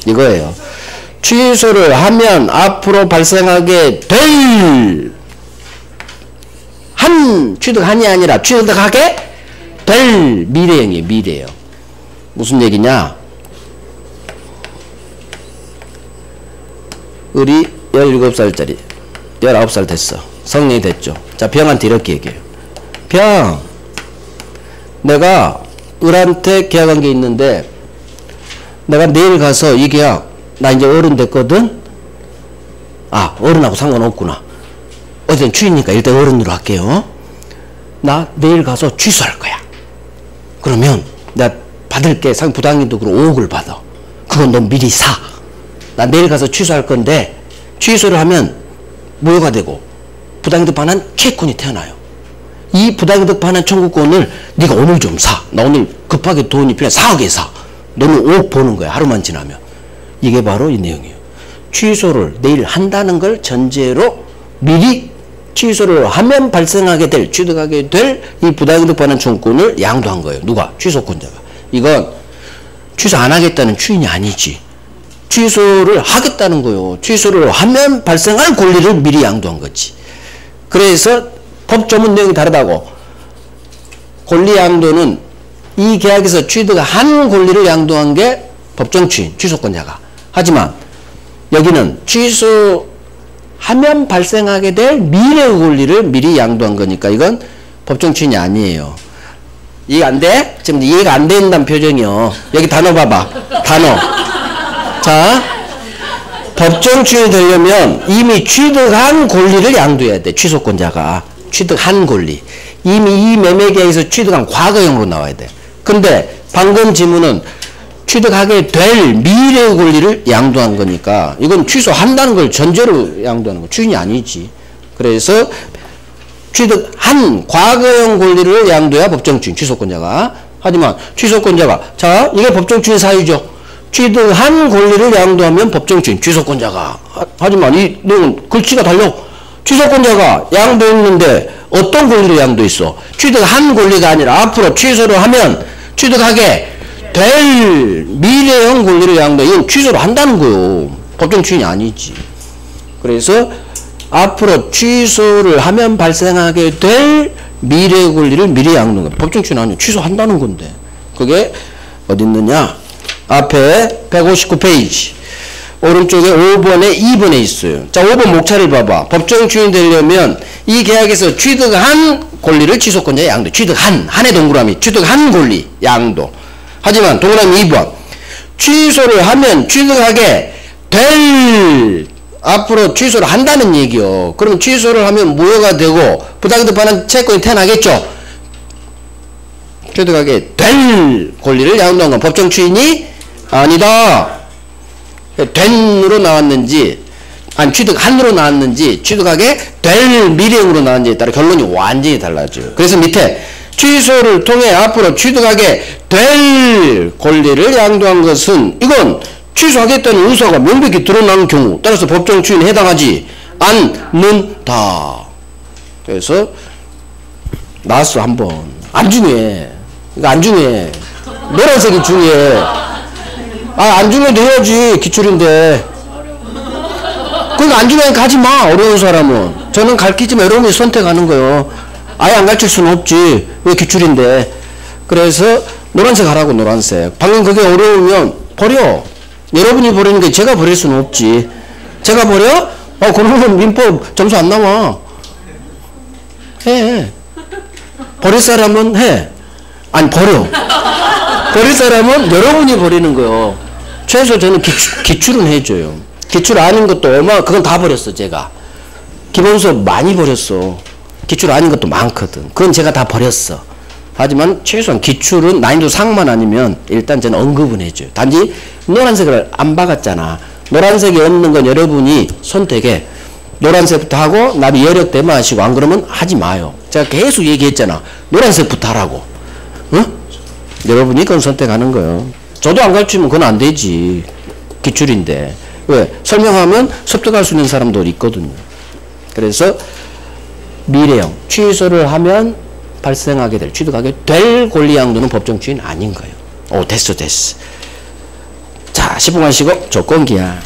이거예요. 취소를 하면 앞으로 발생하게 될 취득한이 아니라 취득하게 될 미래행위예요. 미래예요. 무슨 얘기냐? 을이 17살짜리 19살 됐어. 성년이 됐죠. 자, 병한테 이렇게 얘기해요. 병, 내가 을한테 계약한 게 있는데 내가 내일 가서 이 계약 나 이제 어른 됐거든. 아, 어른하고 상관없구나. 어쨌든 취이니까 일단 어른으로 할게요. 나 내일 가서 취소할 거야. 그러면 내가 받을게. 부당이득으로 5억을 받아. 그건 너 미리 사. 나 내일 가서 취소할 건데 취소를 하면 무효가 되고 부당이득 반환 채권이 태어나요. 이 부당이득 반환 청구권을 네가 오늘 좀 사. 나 오늘 급하게 돈이 필요해. 4억에 사. 너는 5억 버는 거야. 하루만 지나면. 이게 바로 이 내용이에요. 취소를 내일 한다는 걸 전제로 미리 취소를 하면 발생하게 될, 취득하게 될 이 부당이득 반환 청구권을 양도한 거예요. 누가? 취소권자가. 이건 취소 안 하겠다는 추인이 아니지. 취소를 하겠다는 거예요. 취소를 하면 발생할 권리를 미리 양도한 거지. 그래서 법조문 내용이 다르다고. 권리 양도는 이 계약에서 취득한 권리를 양도한 게 법정취인, 취소권자가. 하지만 여기는 취소하면 발생하게 될 미래의 권리를 미리 양도한 거니까 이건 법정취인이 아니에요. 이해 안 돼? 지금 이해가 안 된다는 표정이요. 여기 단어 봐봐. 단어. 자, 법정 주인이 되려면 이미 취득한 권리를 양도해야 돼. 취소권자가. 취득한 권리. 이미 이 매매계약에서 취득한 과거형으로 나와야 돼. 근데 방금 지문은 취득하게 될 미래의 권리를 양도한 거니까 이건 취소한다는 걸 전제로 양도하는 거. 주인이 아니지. 그래서 취득한 과거형 권리를 양도해야 법정 주인, 취소권자가. 하지만 취소권자가, 자, 이게 법정 주인 사유죠. 취득한 권리를 양도하면 법정 주인, 취소권자가. 하지만 이 내용은 글씨가 달려. 취소권자가 양도했는데 어떤 권리를 양도했어? 취득한 권리가 아니라 앞으로 취소를 하면 취득하게 될 미래형 권리를 양도해. 이건 취소를 한다는 거요. 법정 주인이 아니지. 그래서 앞으로 취소를 하면 발생하게 될 미래 권리를 미리 양도한 거야. 법정 주인 아니야. 취소한다는 건데. 그게 어디 있느냐? 앞에 159페이지. 오른쪽에 5번에 2번에 있어요. 자, 5번 목차를 봐봐. 법정 주인 되려면 이 계약에서 취득한 권리를 취소권자에 양도. 취득한, 한의 동그라미. 취득한 권리, 양도. 하지만 동그라미 2번. 취소를 하면 취득하게 될, 앞으로 취소를 한다는 얘기요. 그럼 취소를 하면 무효가 되고 부당이득반환 채권이 태어나겠죠. 취득하게 될 권리를 양도한 건 법정 주인이 아니다. 된으로 나왔는지 아니 취득한으로 나왔는지 취득하게 될 미래형으로 나왔는지에 따라 결론이 완전히 달라져요. 그래서 밑에 취소를 통해 앞으로 취득하게 될 권리를 양도한 것은 이건 취소하겠다는 의사가 명백히 드러나는 경우 따라서 법정 주인에 해당하지 않는다. 그래서 나왔어 한번. 안 중요해. 이거 안 중요해. 노란색이 중요해. 안 중요해도 해야지. 기출인데. 그러니까 안 중요하니까 하지 마. 어려운 사람은. 저는 가르치지만 여러분이 선택하는 거예요. 아예 안 가르칠 수는 없지. 왜 기출인데. 그래서 노란색 하라고. 노란색. 방금 그게 어려우면 버려. 여러분이 버리는 게 제가 버릴 수는 없지. 제가 버려? 그러면 민법 점수 안 나와. 해. 버릴 사람은 해. 아니 버려. 버릴 사람은 여러분이 버리는 거요. 최소 저는 기출은 해줘요. 기출 아닌 것도 그건 다 버렸어 제가. 기본수업 많이 버렸어. 기출 아닌 것도 많거든. 그건 제가 다 버렸어. 하지만 최소한 기출은 난이도 상만 아니면 일단 저는 언급은 해줘요. 단지 노란색을 안 박았잖아. 노란색이 없는 건 여러분이 선택해. 노란색부터 하고 나비 여력 대마하시고 안 그러면 하지 마요. 제가 계속 얘기했잖아. 노란색부터 하라고. 응? 여러분이 그건 선택하는 거예요. 저도 안 가르치면 그건 안 되지. 기출인데. 왜? 설명하면 습득할 수 있는 사람도 있거든요. 그래서 미래형 취소를 하면 발생하게 될, 취득하게 될 권리 양도는 법정 주인 아닌 거예요. 됐어. 자, 10분간 쉬고 조건기야.